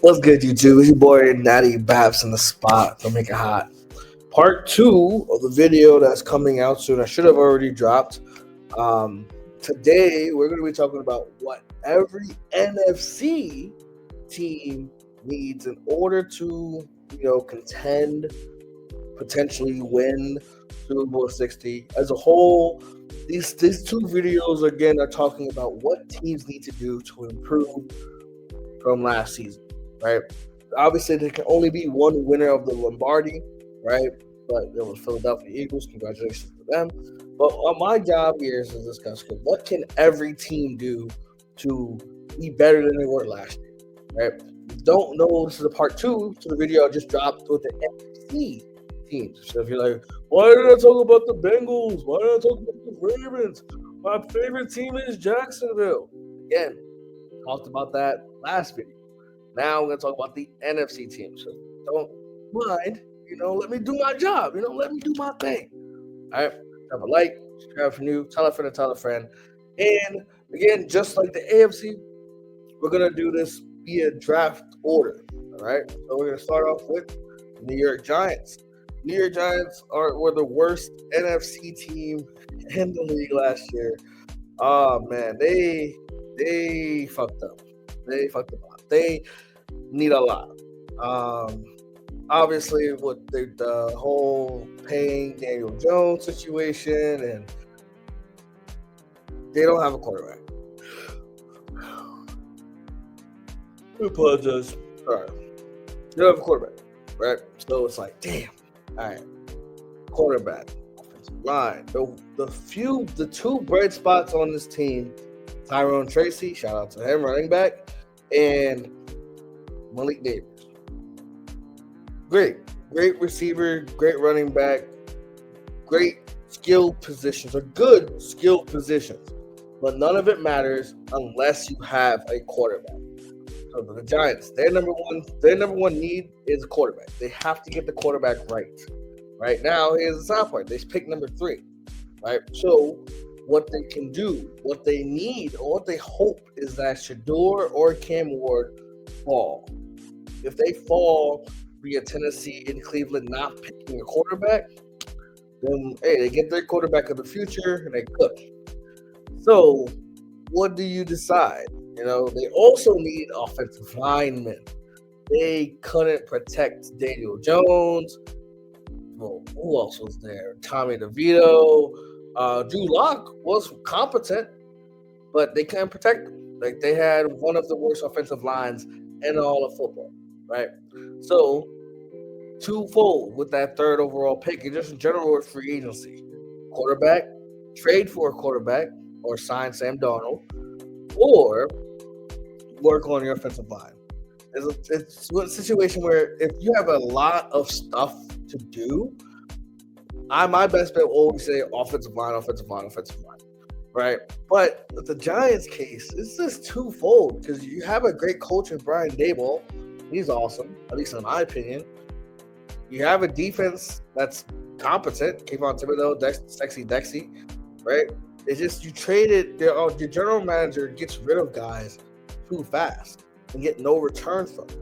What's good, YouTube? It's your boy Natty Baps in the spot. Don't make it hot. Part 2 of the video that's coming out soon. I should have already dropped. Today, we're going to be talking about what every NFC team needs in order to, contend, potentially win Super Bowl 60. As a whole, these two videos, again, are talking about what teams need to do to improve from last season. Right, obviously there can only be one winner of the Lombardi, right? But it was Philadelphia Eagles. Congratulations to them. But my job here is to discuss what can every team do to be better than they were last year, right? Don't know, this is a part 2 to the video I just dropped with the NFC teams. So if you're like, why did I talk about the Bengals? Why did I talk about the Ravens? My favorite team is Jacksonville. Again, talked about that last video. Now we're going to talk about the NFC team. So don't mind, let me do my job. Let me do my thing. All right. Have a like, subscribe if you're new, tell a friend to tell a friend. And again, just like the AFC, we're going to do this via draft order. All right. So we're going to start off with the New York Giants. New York Giants were the worst NFC team in the league last year. Oh, man. They fucked up. They fucked up. They need a lot. Obviously, with the whole paying Daniel Jones situation, and they don't have a quarterback. I apologize. All right. They don't have a quarterback, right? So it's like, damn. All right. Quarterback, offensive line. The two bright spots on this team, Tyrone Tracy, shout out to him, running back, and Malik Davis. Great receiver, great running back, great skilled positions, or good skilled positions. But none of it matters unless you have a quarterback. So the Giants, their number one need is a quarterback. They have to get the quarterback right. Right now, here's the sound part. They picked number 3. Right? So what they can do, what they need, or what they hope is that Shador or Cam Ward fall. If they fall via Tennessee and Cleveland not picking a quarterback, then hey, they get their quarterback of the future and they cook. So what do you decide? They also need offensive linemen. They couldn't protect Daniel Jones. Well, who else was there? Tommy DeVito. Drew Lock was competent, but they couldn't protect him. Like, they had one of the worst offensive lines in all of football, right? So, twofold with that third overall pick, and just in general with free agency. Quarterback, trade for a quarterback, or sign Sam Darnold, or work on your offensive line. It's a situation where if you have a lot of stuff to do, my best bet will always say offensive line, right? But with the Giants case, it's just twofold because you have a great coach in Brian Daboll. He's awesome, at least in my opinion. You have a defense that's competent. Kayvon Thibodeau, Sexy Dexy, right? It's just you traded your general manager gets rid of guys too fast and get no return from them.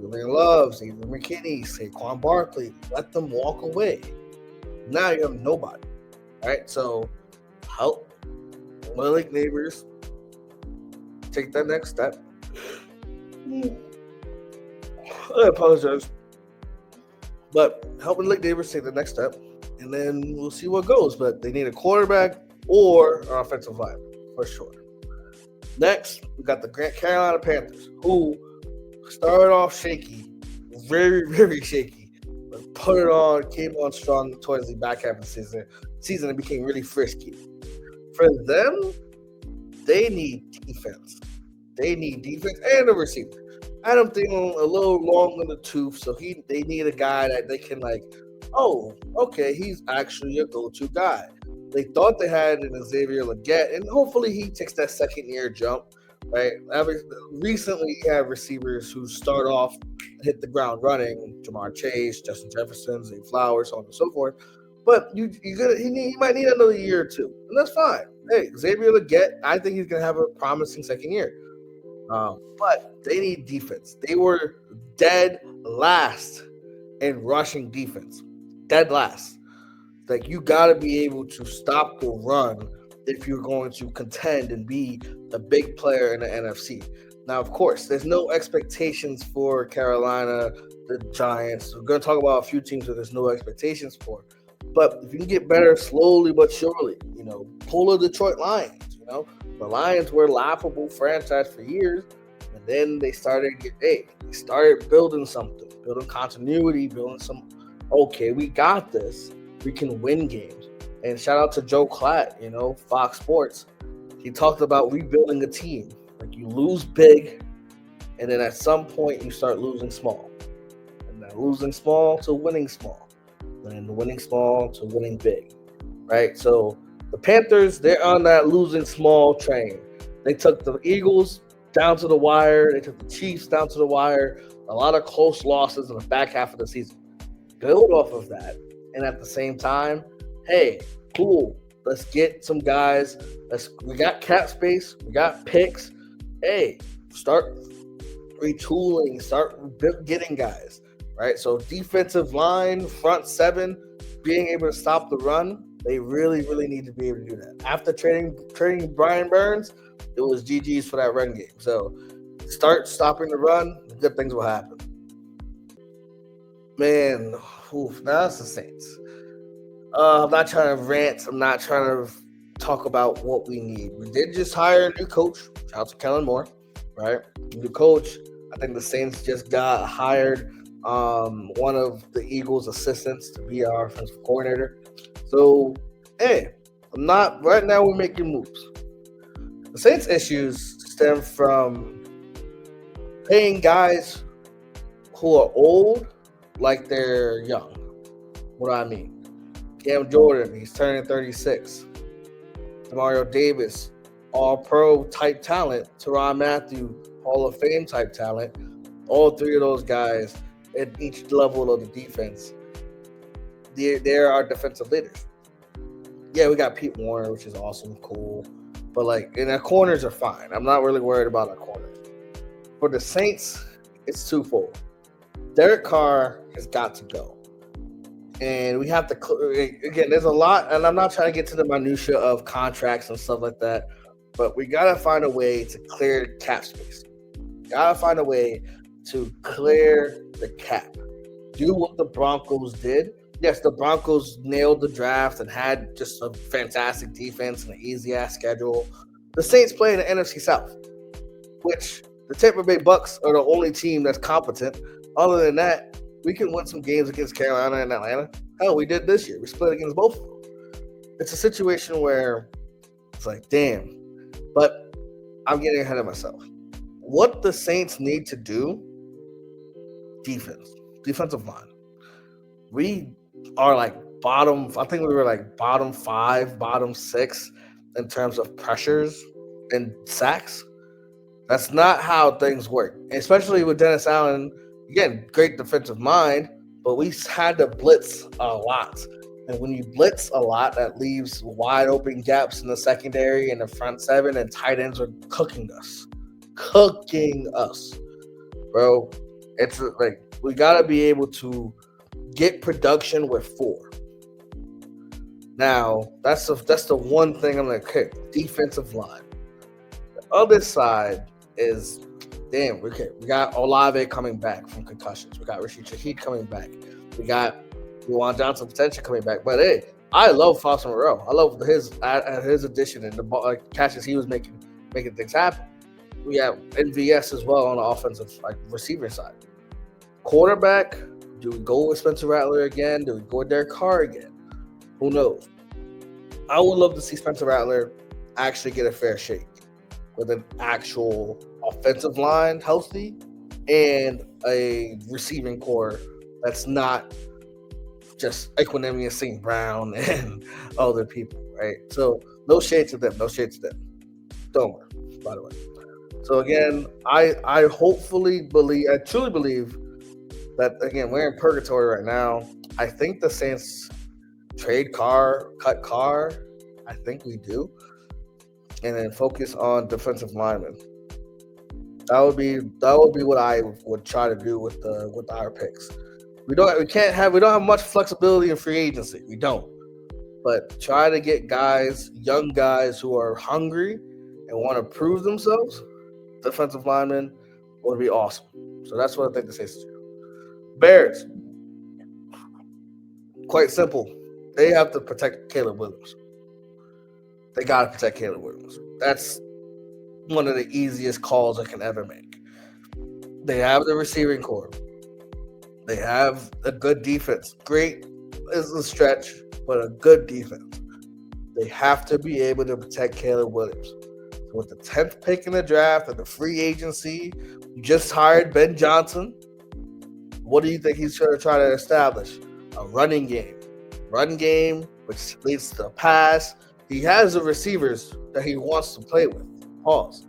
Julian Love, Xavier McKinney, Saquon Barkley, let them walk away. Now you have nobody, right? So help Malik Neighbors take that next step. I apologize. But help Malik Neighbors take the next step, and then we'll see what goes. But they need a quarterback or an offensive line, for sure. Next, we got the Carolina Panthers, who started off shaky, very, very shaky. But put it on, came on strong towards the back half of the season and became really frisky. For them, they need defense. They need defense and a receiver. Adam Thielen a little long in the tooth, so they need a guy that they can he's actually a go-to guy. They thought they had an Xavier Legette, and hopefully he takes that second-year jump, right? Recently, you have receivers who start off and hit the ground running, Jamar Chase, Justin Jefferson, Zay Flowers, so on and so forth. But he might need another year or two, and that's fine. Hey, Xavier Legette, I think he's going to have a promising second year. But they need defense. They were dead last in rushing defense. Dead last. Like, you got to be able to stop the run if you're going to contend and be a big player in the NFC. Now, of course, there's no expectations for Carolina, the Giants. We're going to talk about a few teams that there's no expectations for. But if you can get better slowly but surely, pull the Detroit Lions. The Lions were a laughable franchise for years, and then they started building something, building continuity, building some. Okay, we got this. We can win games. And shout out to Joe Klatt, Fox Sports. He talked about rebuilding a team. Like, you lose big, and then at some point you start losing small. And then losing small to winning small. And then winning small to winning big. Right? So the Panthers, they're on that losing small train. They took the Eagles down to the wire. They took the Chiefs down to the wire. A lot of close losses in the back half of the season. Build off of that. And at the same time, hey, cool, let's get some guys. We got cap space. We got picks. Hey, start retooling. Start getting guys, right? So defensive line, front seven, being able to stop the run, they really, really need to be able to do that. After trading Brian Burns, it was GG's for that run game. So start stopping the run, good things will happen. Man, now that's the Saints. I'm not trying to rant. I'm not trying to talk about what we need. We did just hire a new coach. Shout out to Kellen Moore, right? New coach. I think the Saints just got hired one of the Eagles' assistants to be our offensive coordinator. So, hey, right now we're making moves. The Saints' issues stem from paying guys who are old like they're young. What do I mean? Cam Jordan, he's turning 36. Demario Davis, all-pro type talent. Tyrann Mathieu, Hall of Fame type talent. All three of those guys at each level of the defense, they're our defensive leaders. Yeah, we got Pete Warner, which is awesome, cool. But, and our corners are fine. I'm not really worried about our corners. For the Saints, it's twofold. Derek Carr has got to go. And we have to, again, there's a lot, and I'm not trying to get to the minutia of contracts and stuff like that, but we got to find a way to clear cap space. Got to find a way to clear the cap. Do what the Broncos did. Yes, the Broncos nailed the draft and had just a fantastic defense and an easy-ass schedule. The Saints play in the NFC South, which the Tampa Bay Bucks are the only team that's competent. Other than that, we can win some games against Carolina and Atlanta. Hell, we did this year. We split against both of them. It's a situation where it's like, damn. But I'm getting ahead of myself. What the Saints need to do, defensive line. We are bottom, I think we were bottom 5, bottom 6 in terms of pressures and sacks. That's not how things work, especially with Dennis Allen. Again, great defensive mind, but we had to blitz a lot. And when you blitz a lot, that leaves wide open gaps in the secondary and the front seven, and tight ends are cooking us. Bro. It's we got to be able to get production with 4. Now, that's the one thing I'm okay, defensive line. The other side is, damn, okay, we got Olave coming back from concussions. We got Rashid Shaheed coming back. We got Juwan Johnson potentially coming back. But hey, I love Foster Moreau. I love his addition and the catches he was making things happen. We have NVS as well on the offensive receiver side. Quarterback, do we go with Spencer Rattler again? Do we go with Derek Carr again? Who knows? I would love to see Spencer Rattler actually get a fair shake with an actual offensive line healthy and a receiving core that's not just Equinemius St. Brown and other people, right? So no shade to them. Don't worry, by the way. So again, I truly believe that, again, we're in purgatory right now. I think the Saints cut Carr. I think we do. And then focus on defensive linemen. That would be what I would try to do with our picks. We don't have much flexibility in free agency. We don't. But try to get young guys who are hungry and want to prove themselves. Defensive linemen would be awesome. So that's what I think the Saints do. Bears, quite simple. They have to protect Caleb Williams. They got to protect Caleb Williams. That's one of the easiest calls I can ever make. They have the receiving core. They have a good defense. Great is a stretch, but a good defense. They have to be able to protect Caleb Williams. So with the 10th pick in the draft and the free agency, you just hired Ben Johnson. What do you think he's going to try to establish? A running game. Run game, which leads to a pass. He has the receivers that he wants to play with. Pause.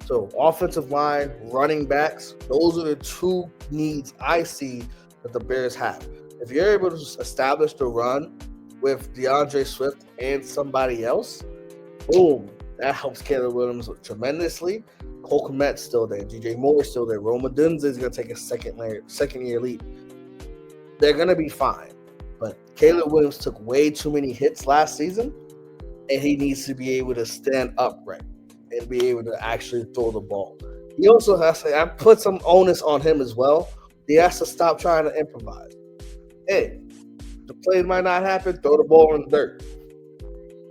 So offensive line, running backs, those are the two needs I see that the Bears have. If you're able to establish the run with DeAndre Swift and somebody else, boom, that helps Caleb Williams tremendously. Cole Kmet's still there. DJ Moore's still there. Rome Odunze is going to take a second-year leap. They're going to be fine. But Caleb Williams took way too many hits last season, and he needs to be able to stand upright and be able to actually throw the ball. He also has to – I put some onus on him as well. He has to stop trying to improvise. Hey, the play might not happen, throw the ball in the dirt.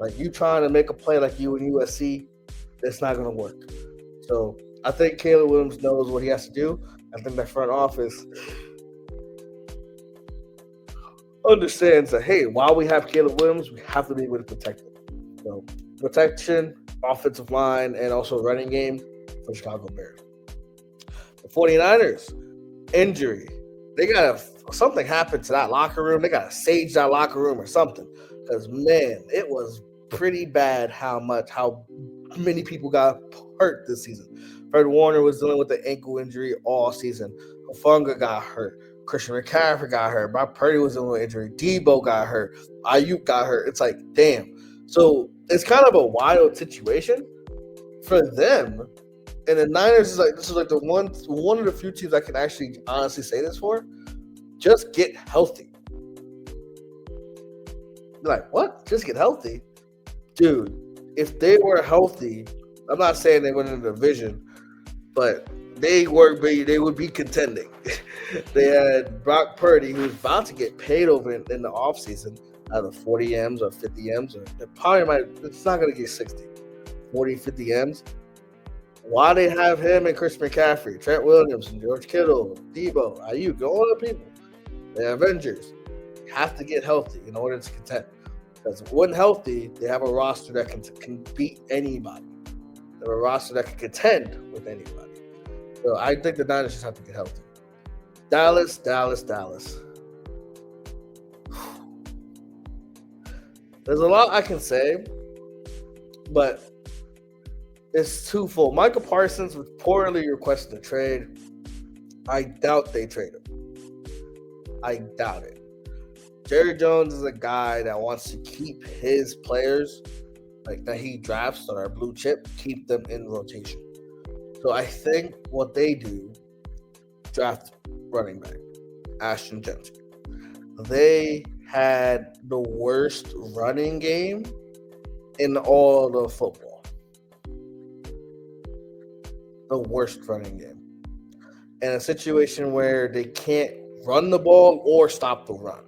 Like, you trying to make a play like you in USC, it's not going to work. So I think Caleb Williams knows what he has to do. I think that front office understands that, hey, while we have Caleb Williams, we have to be able to protect him. So protection, offensive line, and also running game for Chicago Bears. The 49ers, injury. They got something happened to that locker room. They got to sage that locker room or something. Because, man, it was pretty bad how many people got hurt this season. Fred Warner was dealing with an ankle injury all season. Hufanga got hurt. Christian McCaffrey got hurt. Brock Purdy was dealing with injury. Debo got hurt. Ayuk got hurt. It's like, damn. So it's kind of a wild situation for them. And the Niners this is like the one of the few teams I can actually honestly say this for. Just get healthy. You're like, what? Just get healthy? Dude, if they were healthy, I'm not saying they win in the division, but they would be contending. They had Brock Purdy, who's about to get paid over in the offseason, either 40 M's or 50 M's, or it's not going to get 60, 40, 50 M's. Why they have him and Chris McCaffrey, Trent Williams, and George Kittle, Debo, Ayuk, all the people, the Avengers, have to get healthy in order to contend. Because when healthy, they have a roster that can beat anybody. They have a roster that can contend with anybody. So I think the Niners just have to get healthy. Dallas. There's a lot I can say, but it's twofold. Micah Parsons was poorly requested a trade. I doubt they trade him. I doubt it. Jerry Jones is a guy that wants to keep his players like that he drafts that are blue chip, keep them in rotation. So I think what they do, draft running back, Ashton Jensen. They had the worst running game in all of football. The worst running game. In a situation where they can't run the ball or stop the run.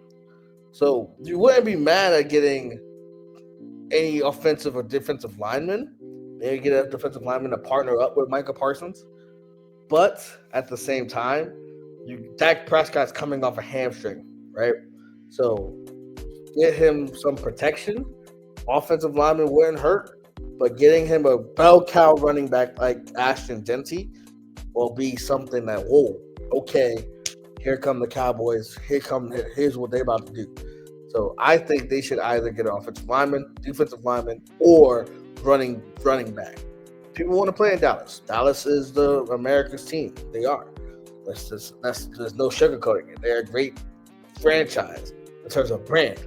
So you wouldn't be mad at getting any offensive or defensive lineman. Maybe get a defensive lineman to partner up with Micah Parsons. But at the same time, Dak Prescott's coming off a hamstring, right? So get him some protection. Offensive lineman wouldn't hurt, but getting him a bell cow running back like Ashton Jensen will be something that, whoa, okay, here come the Cowboys. Here's what they're about to do. So I think they should either get an offensive lineman, defensive lineman, or running back. People want to play in Dallas. Dallas is the America's team. They are. There's no sugarcoating it. They're a great franchise in terms of brand.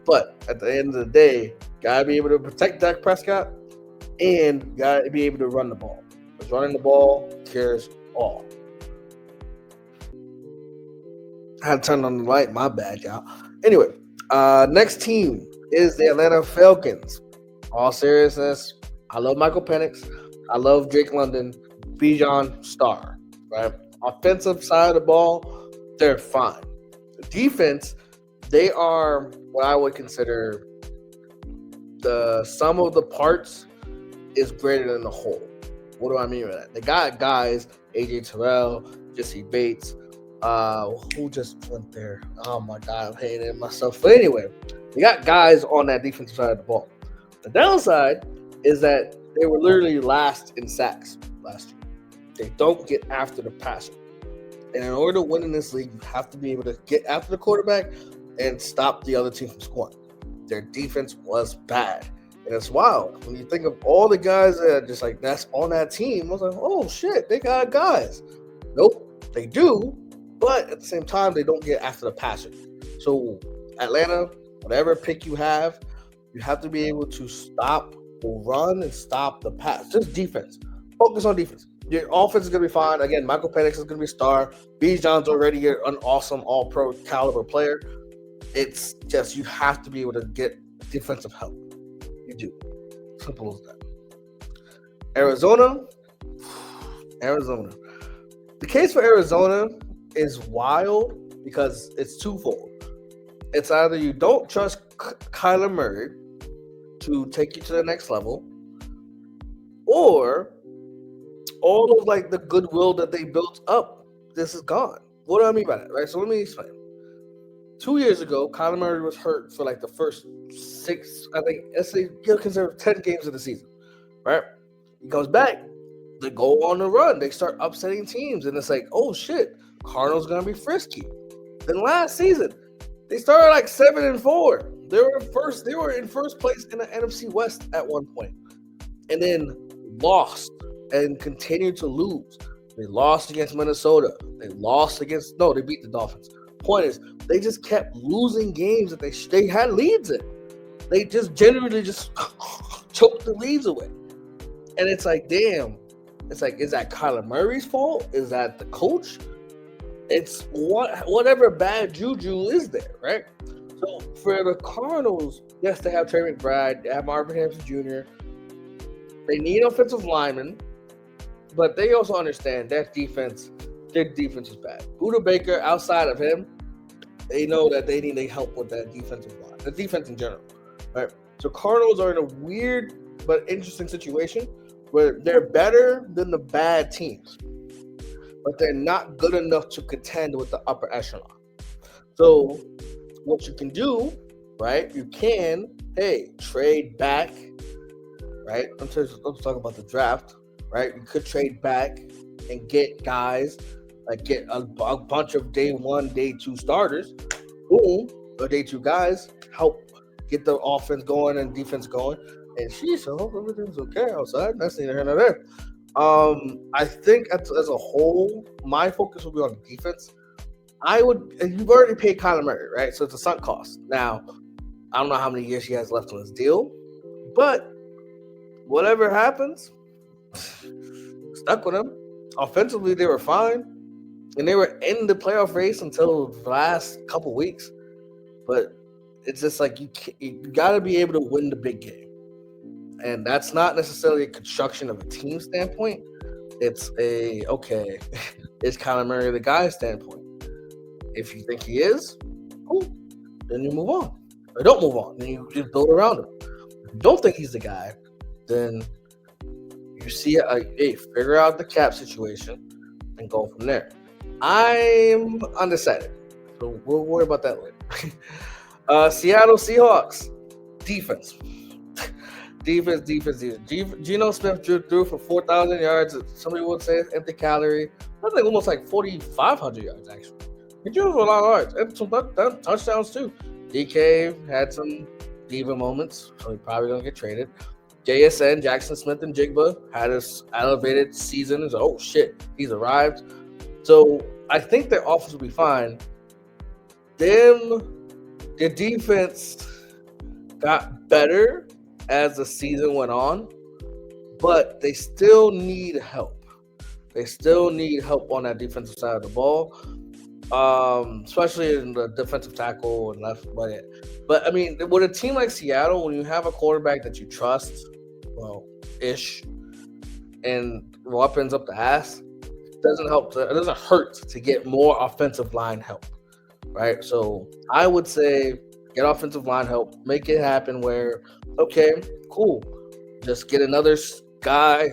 But at the end of the day, gotta be able to protect Dak Prescott and gotta be able to run the ball. because running the ball cures all. I had to turn on the light. My bad, y'all. Anyway, next team is the Atlanta Falcons. All seriousness, I love Michael Penix. I love Drake London. Bijan Star. Right? Offensive side of the ball, they're fine. Defense, they are what I would consider the sum of the parts is greater than the whole. What do I mean by that? They got guys, AJ Terrell, Jesse Bates, who just went there. Oh my God, I'm hating it myself. But anyway, they got guys on that defensive side of the ball. The downside is that they were literally last in sacks last year. They don't get after the passer. And in order to win in this league, you have to be able to get after the quarterback and stop the other team from scoring. Their defense was bad. And it's wild. When you think of all the guys that are just like that's on that team, I was like, oh shit, they got guys. Nope, they do. But at the same time, they don't get after the passer. So Atlanta, whatever pick you have to be able to stop the run and stop the pass. Just defense. Focus on defense. Your offense is going to be fine. Again, Michael Penix is going to be a star. Bijan's already an awesome all-pro caliber player. It's just you have to be able to get defensive help. You do. Simple as that. Arizona. The case for Arizona is wild because it's twofold. It's either you don't trust Kyler Murray to take you to the next level, or all of like the goodwill that they built up, this is gone. What do I mean by that? Right? So let me explain. 2 years ago, Kyler Murray was hurt for like the first 6, I think, let's say, you'll consider 10 games of the season, right? He comes back, they go on the run, they start upsetting teams, and it's like, oh shit, Cardinals gonna be frisky. Then last season, they started like 7-4. They were in first place in the NFC West at one point, and then lost and continued to lose. They lost against Minnesota. They beat the Dolphins. Point is, they just kept losing games that they had leads in. They just generally just choked the leads away. And it's like, damn. It's like, is that Kyler Murray's fault? Is that the coach? It's whatever bad juju is there, right? So for the Cardinals, yes, they have Trey McBride, they have Marvin Harrison Jr. They need offensive linemen, but they also understand their defense is bad. Buda Baker, outside of him, they know that they need help with that defensive line, the defense in general, right? So Cardinals are in a weird but interesting situation where they're better than the bad teams, but they're not good enough to contend with the upper echelon. So what you can do, right? You can, trade back, right? Let's talk about the draft, right? You could trade back and get guys, like get a bunch of day 1, day 2 starters, boom, or day 2 guys, help get the offense going and defense going. And I hope everything's okay outside. That's neither here nor there. I think as a whole, my focus will be on the defense. You've already paid Kyler Murray, right? So it's a sunk cost. Now, I don't know how many years he has left on his deal, but whatever happens, stuck with him. Offensively, they were fine, and they were in the playoff race until the last couple weeks. But it's just like you got to be able to win the big game. And that's not necessarily a construction of a team standpoint. It's is Kyler Murray the guy standpoint. If you think he is, cool, then you move on. Or don't move on, then you just build around him. If you don't think he's the guy, then you see, figure out the cap situation and go from there. I'm undecided, so we'll worry about that later. Seattle Seahawks, defense. Defense. Geno Smith threw for 4,000 yards. Somebody would say it's empty calorie. That's like almost like 4,500 yards, actually. He threw for a lot of yards and some touchdowns, too. DK had some diva moments, so he's probably going to get traded. JSN, Jackson Smith and Jigba, had an elevated season. It's like, oh, shit, he's arrived. So I think their offense will be fine. Then their defense got better as the season went on, but they still need help. They still need help on that defensive side of the ball, especially in the defensive tackle and left. But I mean, with a team like Seattle, when you have a quarterback that you trust, well, ish, and weapons up the ass, it doesn't hurt to get more offensive line help, right? So I would say get offensive line help, make it happen. Where okay, cool, just get another guy,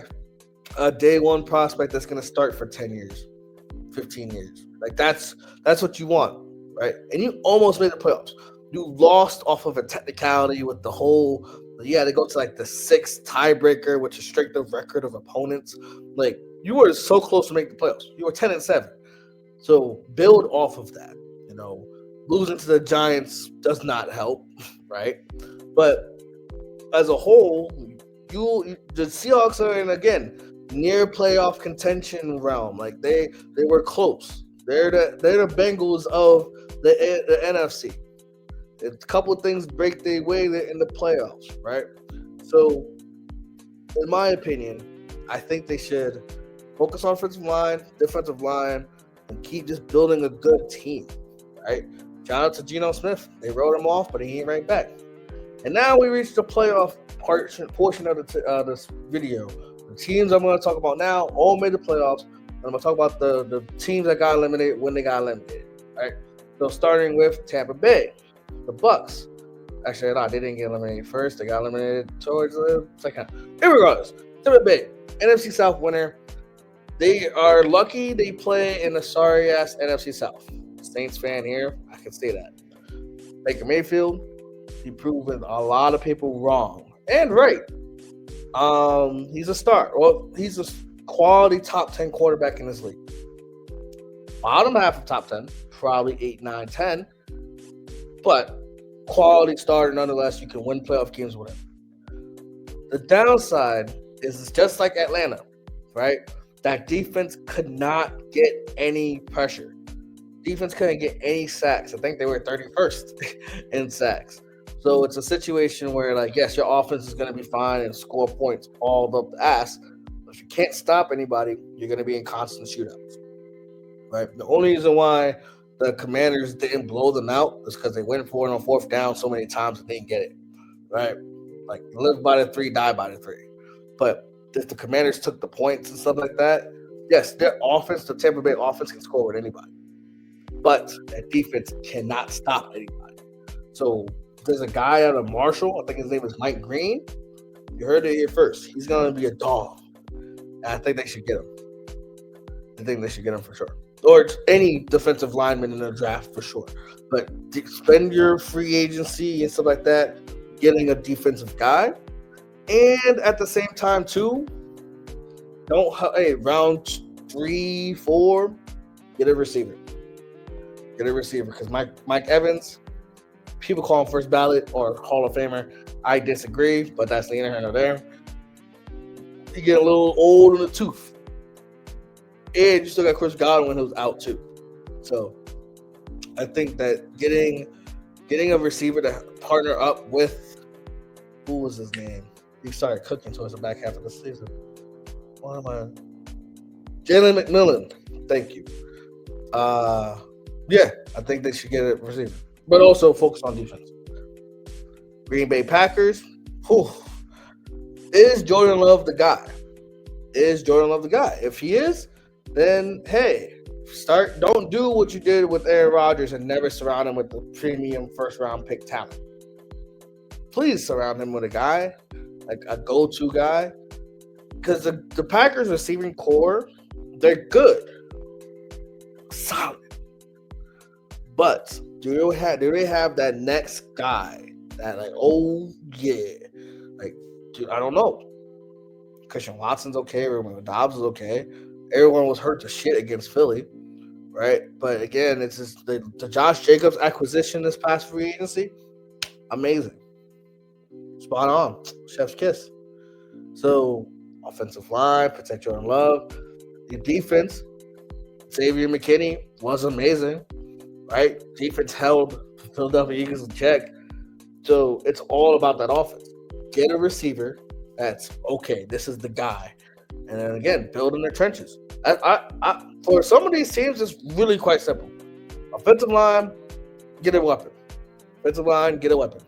a day one prospect that's going to start for 10 years, 15 years. Like that's what you want, right? And you almost made the playoffs. You lost off of a technicality with the whole. Yeah, they go to like the 6th tiebreaker, which is strength of record of opponents. Like you were so close to make the playoffs. You were 10-7. So build off of that. Losing to the Giants does not help, right? But as a whole, the Seahawks are in again near playoff contention realm. Like they were close. They're the Bengals of the NFC. A couple of things break their way in the playoffs, right? So, in my opinion, I think they should focus on offensive line, defensive line, and keep just building a good team, right? Shout out to Geno Smith. They wrote him off, but he ain't right back. And now we reached the playoff portion of this video. The teams I'm going to talk about now all made the playoffs. And I'm going to talk about the teams that got eliminated when they got eliminated, right? So, starting with Tampa Bay. The Bucks. Actually, no, they didn't get eliminated first. They got eliminated towards the second. Irregardless, Tampa Bay, NFC South winner. They are lucky they play in a sorry-ass NFC South. Saints fan here, I can say that. Baker Mayfield, he proven a lot of people wrong and right. He's a star. Well, he's a quality top 10 quarterback in this league. Bottom half of top 10, probably 8, 9, 10. But quality starter nonetheless. You can win playoff games with him. The downside is just like Atlanta, right? That defense could not get any pressure. Defense couldn't get any sacks. I think they were 31st in sacks. So it's a situation where, like, yes, your offense is going to be fine and score points all up the ass. But if you can't stop anybody, you're going to be in constant shootouts, right? The only reason why the Commanders didn't blow them out is because they went for it on 4th down so many times and didn't get it, right? Like, live by the 3, die by the 3. But if the Commanders took the points and stuff like that, yes, their offense, the Tampa Bay offense, can score with anybody. But that defense cannot stop anybody. So there's a guy out of Marshall, I think his name is Mike Green. You heard it here first. He's going to be a dog. And I think they should get him. I think they should get him for sure. Or any defensive lineman in the draft for sure. But spend your free agency and stuff like that, getting a defensive guy. And at the same time, too, round 3, 4, get a receiver. Get a receiver. Because Mike Evans, people call him first ballot or Hall of Famer. I disagree, but that's neither here nor there. He get a little old in the tooth. And you still got Chris Godwin, who's out too. So I think that getting a receiver to partner up with, who was his name? He started cooking towards the back half of the season. Jalen McMillan. Thank you. Yeah, I think they should get a receiver, but also focus on defense. Green Bay Packers. Is Jordan Love the guy? If he is, then hey, don't do what you did with Aaron Rodgers and never surround him with the premium first round pick talent. Please surround him with a guy, like a go-to guy. Because the Packers receiving core, they're good. Solid. But do they have that next guy that, like, oh yeah. Like, dude, I don't know. Christian Watson's okay, Romeo Dobbs is okay. Everyone was hurt to shit against Philly, right? But again, it's just the Josh Jacobs acquisition this past free agency, amazing. Spot on. Chef's kiss. So, offensive line, protect Jordan Love. The defense, Xavier McKinney was amazing, right? Defense held Philadelphia Eagles in check. So, it's all about that offense. Get a receiver that's, okay, this is the guy. And then again, build in the trenches. For some of these teams, it's really quite simple. Offensive line, get a weapon. Offensive line, get a weapon.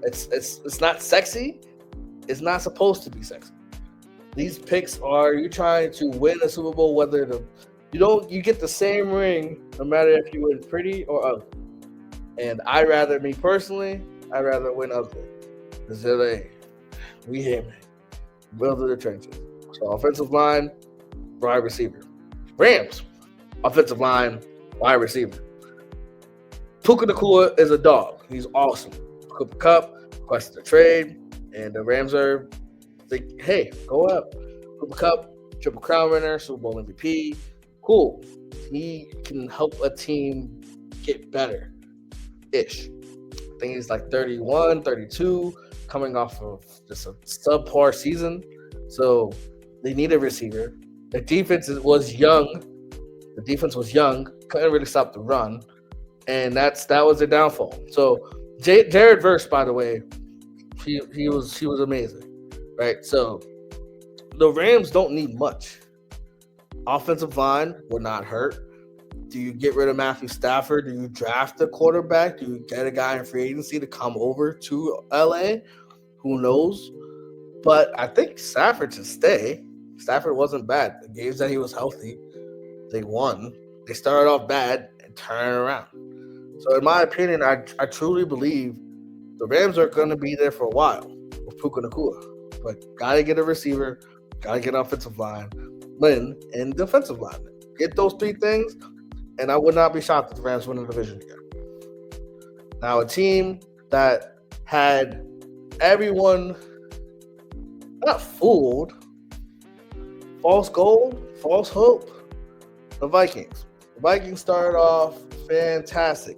It's not sexy. It's not supposed to be sexy. These picks are you trying to win a Super Bowl, you get the same ring no matter if you win pretty or ugly. And me personally, I'd rather win ugly. Because we here, man. Build the trenches. So offensive line, wide receiver. Rams, offensive line, wide receiver. Puka Nacua is a dog. He's awesome. Cooper Kupp requested a trade, and the Rams are like, hey, go up. Cooper Kupp, Triple Crown winner, Super Bowl MVP. Cool. He can help a team get better-ish. I think he's like 31, 32, coming off of just a subpar season. So they need a receiver. The defense was young. Couldn't really stop the run. And that was their downfall. So Jared Verse, by the way, he was amazing, right? So the Rams don't need much. Offensive line will not hurt. Do you get rid of Matthew Stafford? Do you draft a quarterback? Do you get a guy in free agency to come over to LA? Who knows? But I think Stafford should stay. Stafford wasn't bad. The games that he was healthy, they won. They started off bad and turned around. So in my opinion, I truly believe the Rams are going to be there for a while with Puka Nacua. But got to get a receiver, got to get an offensive line, and defensive line. Get those three things, and I would not be shocked if the Rams win the division again. Now, a team that had everyone not fooled, false gold, false hope, the Vikings. The Vikings started off fantastic.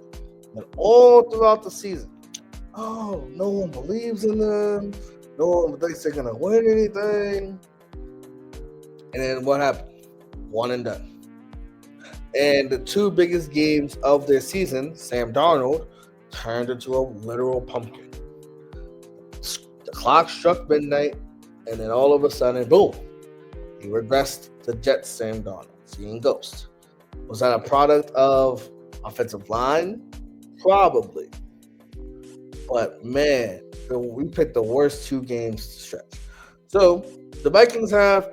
And all throughout the season, no one believes in them. No one thinks they're going to win anything. And then what happened? One and done. And the two biggest games of their season, Sam Darnold turned into a literal pumpkin. The clock struck midnight, and then all of a sudden, boom, he regressed to Jets Sam Darnold, seeing ghosts. Was that a product of offensive line? Probably. But, man, we picked the worst two games to stretch. So, the Vikings have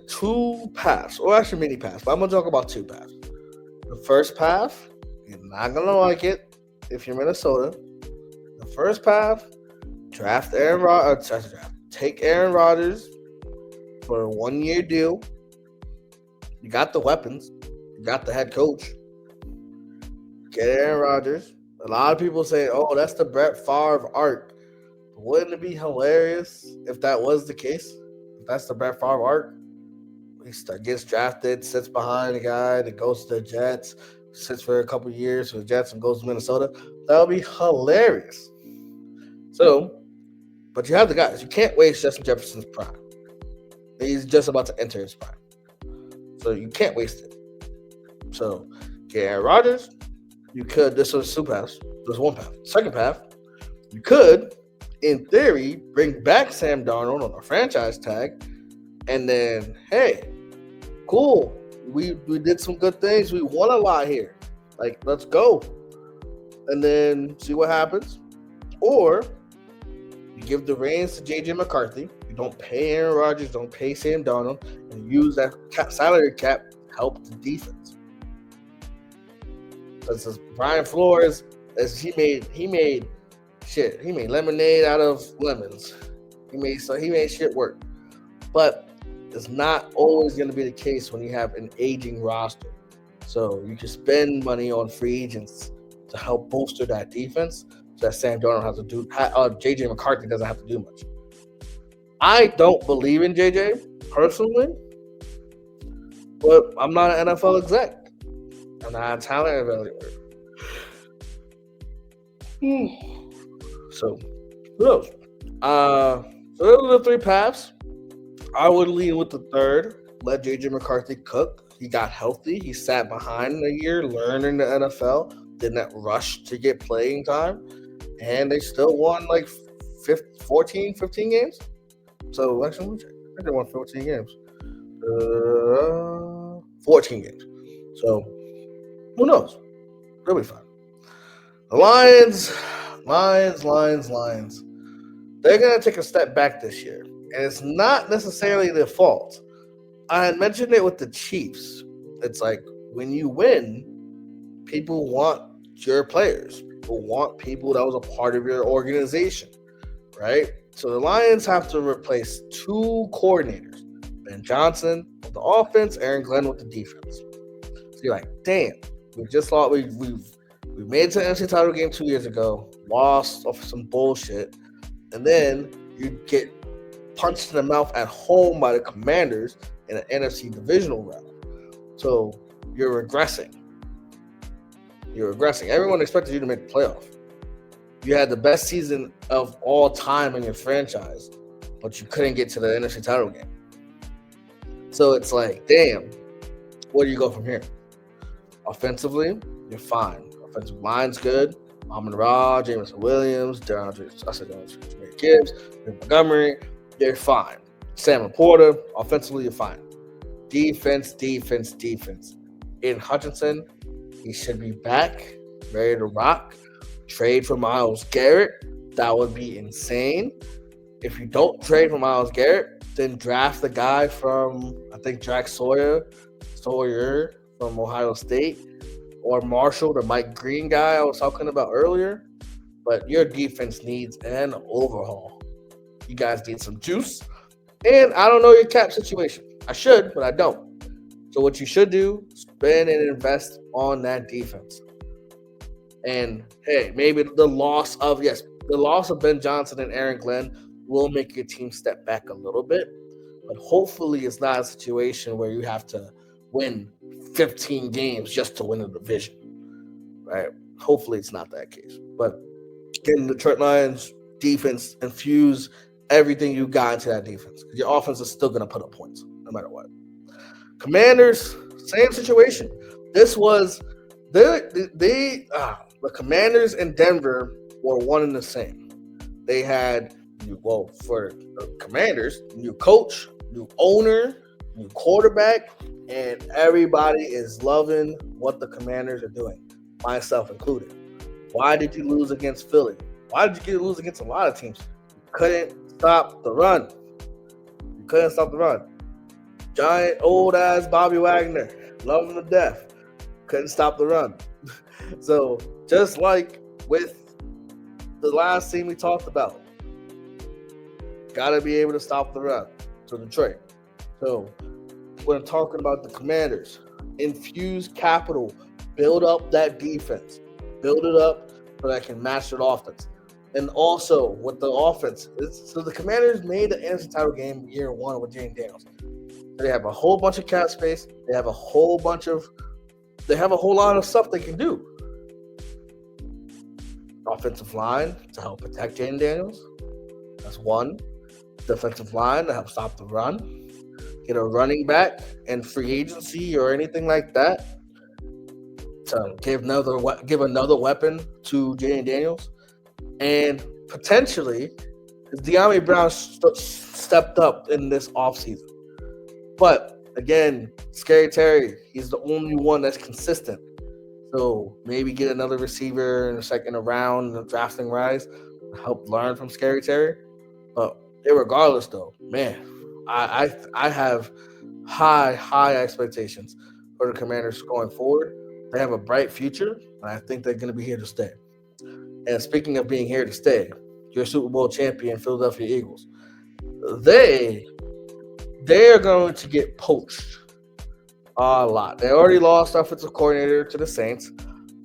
two paths, or actually mini paths, but I'm going to talk about two paths. The first path, you're not going to like it if you're Minnesota. The first path, take Aaron Rodgers for a 1-year deal. You got the weapons. You got the head coach. Get Aaron Rodgers. A lot of people say, that's the Brett Favre arc. Wouldn't it be hilarious if that was the case? If that's the Brett Favre arc? He gets drafted, sits behind a guy that goes to the Jets, sits for a couple years for the Jets and goes to Minnesota. That would be hilarious. So, but you have the guys. You can't waste Justin Jefferson's prime. He's just about to enter his prime. So you can't waste it. So get Aaron Rodgers. You could. This was two paths. There's one path. Second path, you could, in theory, bring back Sam Darnold on a franchise tag, and then, hey, cool. We did some good things. We won a lot here. Like, let's go. And then see what happens. Or you give the reins to J.J. McCarthy. You don't pay Aaron Rodgers, don't pay Sam Darnold, and use that salary cap to help the defense. Because Brian Flores, he made lemonade out of lemons. He made shit work. But it's not always going to be the case when you have an aging roster. So you can spend money on free agents to help bolster that defense so that Sam Darnold has to do. J.J. McCarthy doesn't have to do much. I don't believe in J.J. personally, but I'm not an NFL exec. I'm not a talent evaluator. So, who knows? So those are the three paths. I would lean with the third. Let J.J. McCarthy cook. He got healthy. He sat behind a year, learning the NFL. Didn't rush to get playing time. And they still won like 15 games. So actually, let me check. I think they won 14 games. 14 games. So who knows? They'll be fine. The Lions. They're gonna take a step back this year, and it's not necessarily their fault. I had mentioned it with the Chiefs. It's like when you win, people want your players. People want people that was a part of your organization, right? So the Lions have to replace two coordinators: Ben Johnson with the offense, Aaron Glenn with the defense. So you're like, damn, we just thought we made it to the NFC title game 2 years ago, lost off some bullshit, and then you get punched in the mouth at home by the Commanders in an NFC divisional round. So you're regressing. Everyone expected you to make the playoff. You had the best season of all time in your franchise, but you couldn't get to the NFC title game. So it's like, damn, where do you go from here? Offensively, you're fine. Offensive line's good. Amon-Ra, Jameson Williams, Gibbs, Montgomery, they're fine. Sam Laporta, offensively, you're fine. Defense. In Hutchinson, he should be back, ready to rock. Trade for Myles Garrett. That would be insane. If you don't trade for Myles Garrett, then draft the guy from, I think, Jack Sawyer from Ohio State, or Marshall, the Mike Green guy I was talking about earlier. But your defense needs an overhaul. You guys need some juice. And I don't know your cap situation. I should, but I don't. So what you should do, spend and invest on that defense. And hey, maybe the loss of Ben Johnson and Aaron Glenn will make your team step back a little bit. But hopefully it's not a situation where you have to win 15 games just to win a division. Right? Hopefully it's not that case. But getting the Detroit Lions defense, infuse everything you got into that defense. Because your offense is still going to put up points no matter what. Commanders, same situation. This was the Commanders and Denver were one and the same. They had for the Commanders, new coach, new owner, new quarterback, and everybody is loving what the Commanders are doing, myself included. Why did you lose against Philly? Why did you lose against a lot of teams? You couldn't stop the run. Giant old ass Bobby Wagner, love him to death. Couldn't stop the run. So just like with the last team we talked about, gotta be able to stop the run. So Detroit. So when I'm talking about the Commanders, infuse capital, build up that defense, build it up so that can match their offense. And also with the offense, so the Commanders made the NFC title game year one with Jane Daniels. They have a whole bunch of cap space. They have a whole lot of stuff they can do. Offensive line to help protect Jane Daniels. That's one. Defensive line to help stop the run. Get a running back and free agency or anything like that to give another weapon to Jane Daniels. And potentially, De'Ami Brown stepped up in this offseason. But again, Scary Terry, he's the only one that's consistent. So maybe get another receiver in the second round, the drafting rise, help learn from Scary Terry. But regardless, though, man, I have high expectations for the Commanders going forward. They have a bright future, and I think they're going to be here to stay. And speaking of being here to stay, your Super Bowl champion, Philadelphia Eagles, they are going to get poached a lot. They already lost offensive coordinator to the Saints.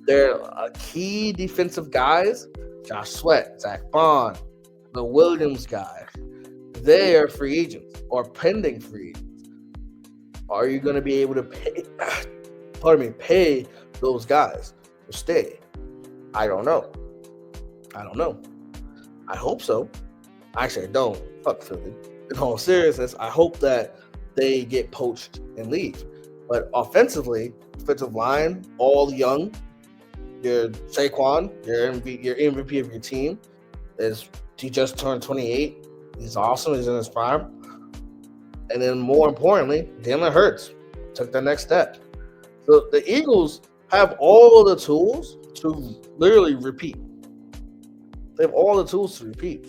Their key defensive guys, Josh Sweat, Zach Bond, the Williams guy, they are free agents or pending free agents. Are you going to be able to pay those guys to stay? I don't know. I hope so. Actually, I don't. Fuck Philly. In all seriousness, I hope that they get poached and leave. But offensive line, all young. Your Saquon, your MVP of your team, he just turned 28. He's awesome. He's in his prime. And then more importantly, Jalen Hurts took the next step. So the Eagles have all of the tools to literally repeat. They have all the tools to repeat.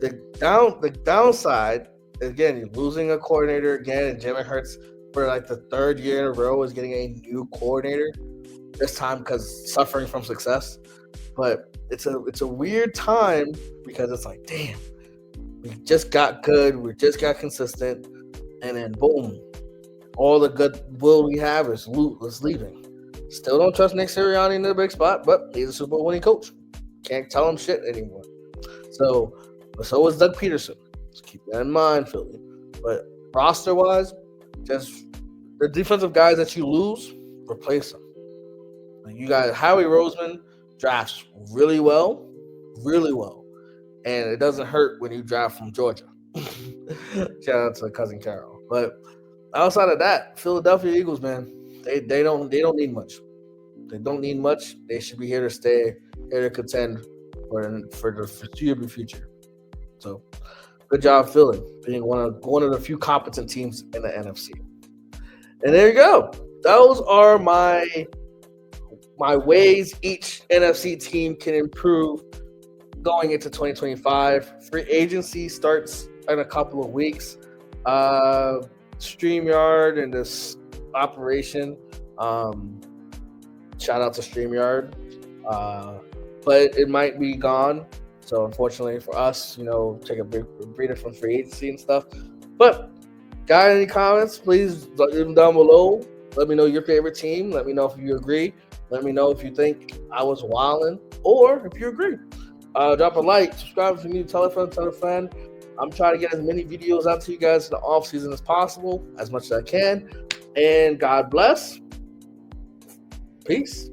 The downside, again, you're losing a coordinator again, and Jalen Hurts for like the third year in a row is getting a new coordinator. This time because suffering from success. But it's a weird time because it's like, damn, we just got good, we just got consistent, and then boom, all the goodwill we have is leaving. Still don't trust Nick Sirianni in the big spot, but he's a Super Bowl winning coach. Can't tell him shit anymore. So is Doug Peterson. Just keep that in mind, Philly. But roster-wise, just the defensive guys that you lose, replace them. You got Howie Roseman drafts really well, and it doesn't hurt when you draft from Georgia. Shout out to cousin Carol. But outside of that, Philadelphia Eagles, man, they don't need much. They don't need much. They should be here to stay, here to contend for the foreseeable future. So, good job, Philly, being one of the few competent teams in the NFC. And there you go. Those are my ways each NFC team can improve going into 2025. Free agency starts in a couple of weeks. StreamYard and this operation. Shout out to StreamYard. But it might be gone. So unfortunately for us, take a big breather from free agency and stuff. But got any comments? Please leave them down below. Let me know your favorite team. Let me know if you agree. Let me know if you think I was wilding or if you agree. Drop a like, subscribe if you're new, tell a friend. I'm trying to get as many videos out to you guys in the off season as possible, as much as I can. And God bless. Peace.